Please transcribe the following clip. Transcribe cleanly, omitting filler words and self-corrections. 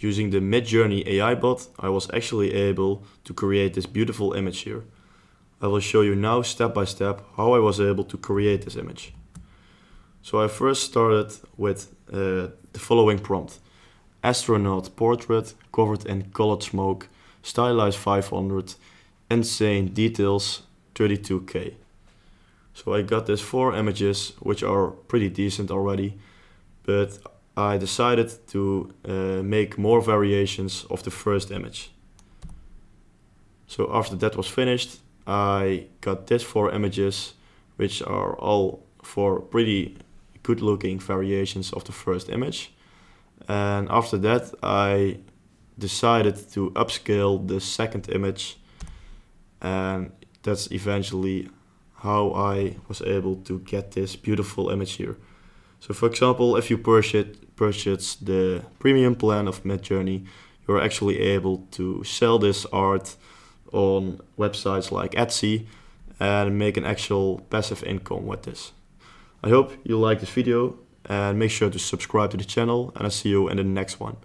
Using the Midjourney AI bot, I was actually able to create this beautiful image here. I will show you now step by step how I was able to create this image. So I first started with the following prompt. Astronaut portrait covered in colored smoke, stylized 500, insane details 32K. So I got these 4 images, which are pretty decent already, but I decided to make more variations of the first image. So after that was finished, I got these 4 images, which are all 4 pretty good looking variations of the first image. And after that, I decided to upscale the second image, and that's eventually how I was able to get this beautiful image here. So for example, if you purchase the premium plan of Midjourney, you're actually able to sell this art on websites like Etsy and make an actual passive income with this. I hope you like this video and make sure to subscribe to the channel, and I'll see you in the next one.